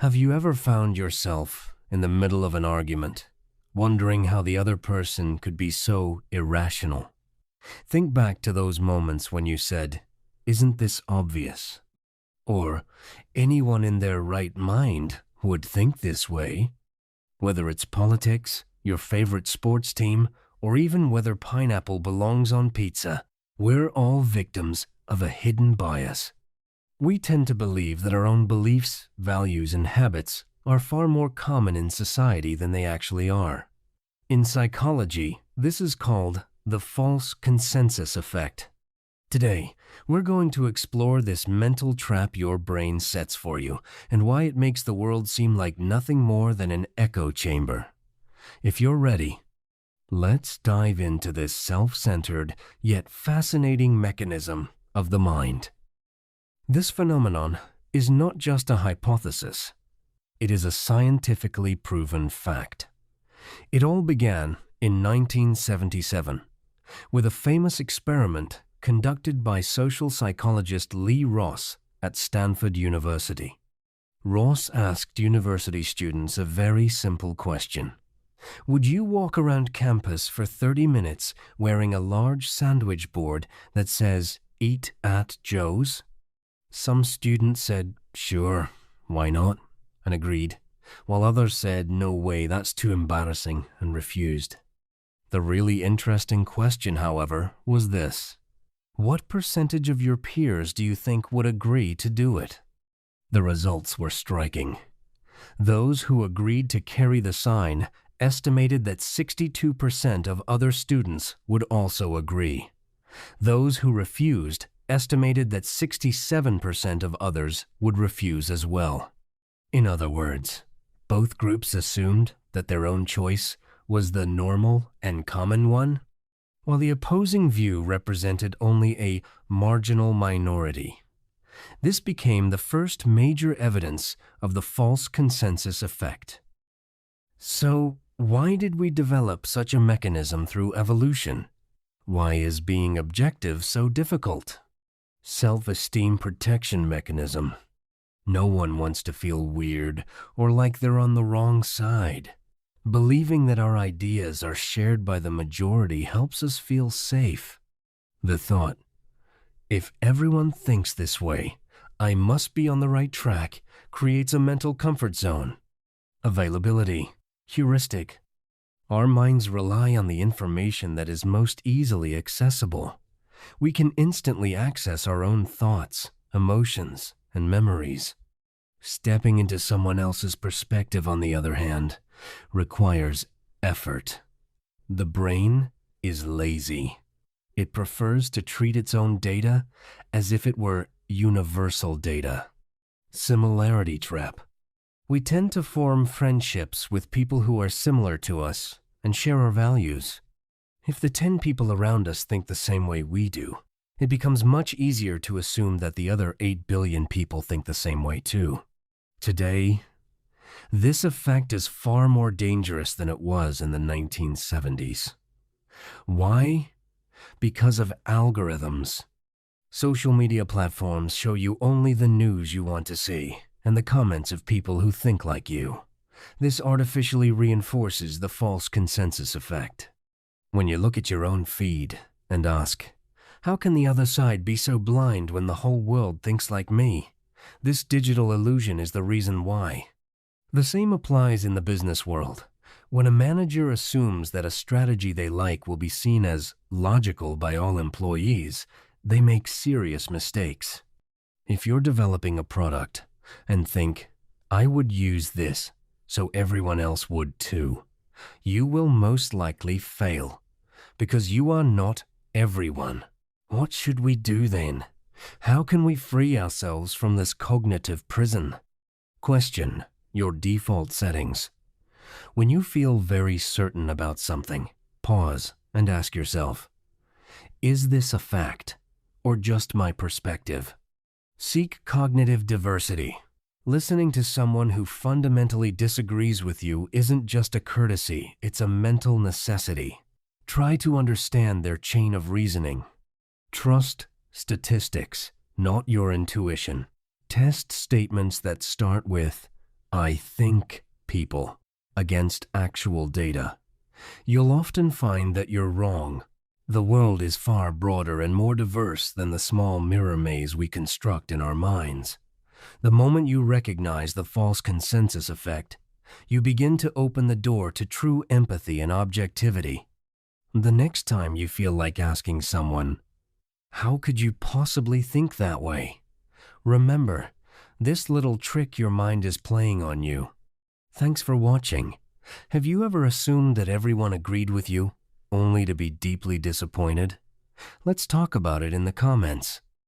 Have you ever found yourself in the middle of an argument, wondering how the other person could be so irrational? Think back to those moments when you said, "Isn't this obvious?" Or, "Anyone in their right mind would think this way." Whether it's politics, your favorite sports team, or even whether pineapple belongs on pizza, we're all victims of a hidden bias. We tend to believe that our own beliefs, values, and habits are far more common in society than they actually are. In psychology, this is called the false consensus effect. Today, we're going to explore this mental trap your brain sets for you and why it makes the world seem like nothing more than an echo chamber. If you're ready, let's dive into this self-centered yet fascinating mechanism of the mind. This phenomenon is not just a hypothesis. It is a scientifically proven fact. It all began in 1977 with a famous experiment conducted by social psychologist Lee Ross at Stanford University. Ross asked university students a very simple question. Would you walk around campus for 30 minutes wearing a large sandwich board that says, "Eat at Joe's"? Some students said, "Sure, why not?" and agreed, while others said, "No way, that's too embarrassing," and refused. The really interesting question, however, was this. What percentage of your peers do you think would agree to do it? The results were striking. Those who agreed to carry the sign estimated that 62% of other students would also agree. Those who refused estimated that 67% of others would refuse as well. In other words, both groups assumed that their own choice was the normal and common one, while the opposing view represented only a marginal minority. This became the first major evidence of the false consensus effect. So, why did we develop such a mechanism through evolution? Why is being objective so difficult? Self-esteem protection mechanism. No one wants to feel weird or like they're on the wrong side. Believing that our ideas are shared by the majority helps us feel safe. The thought, "If everyone thinks this way, I must be on the right track," creates a mental comfort zone. Availability, heuristic. Our minds rely on the information that is most easily accessible. We can instantly access our own thoughts, emotions, and memories. Stepping into someone else's perspective, on the other hand, requires effort. The brain is lazy. It prefers to treat its own data as if it were universal data. Similarity trap. We tend to form friendships with people who are similar to us and share our values. If the 10 people around us think the same way we do, it becomes much easier to assume that the other 8 billion people think the same way too. Today, this effect is far more dangerous than it was in the 1970s. Why? Because of algorithms. Social media platforms show you only the news you want to see and the comments of people who think like you. This artificially reinforces the false consensus effect. When you look at your own feed and ask, "How can the other side be so blind when the whole world thinks like me?" This digital illusion is the reason why. The same applies in the business world. When a manager assumes that a strategy they like will be seen as logical by all employees, they make serious mistakes. If you're developing a product and think, "I would use this, so everyone else would too," you will most likely fail, because you are not everyone. What should we do then? How can we free ourselves from this cognitive prison? Question your default settings. When you feel very certain about something, pause and ask yourself, is this a fact or just my perspective? Seek cognitive diversity. Listening to someone who fundamentally disagrees with you isn't just a courtesy, it's a mental necessity. Try to understand their chain of reasoning. Trust statistics, not your intuition. Test statements that start with, I think people against actual data. You'll often find that you're wrong. The world is far broader and more diverse than the small mirror maze we construct in our minds. The moment you recognize the false consensus effect, you begin to open the door to true empathy and objectivity. The next time you feel like asking someone, "How could you possibly think that way?" remember, this little trick your mind is playing on you. Thanks for watching. Have you ever assumed that everyone agreed with you, only to be deeply disappointed? Let's talk about it in the comments.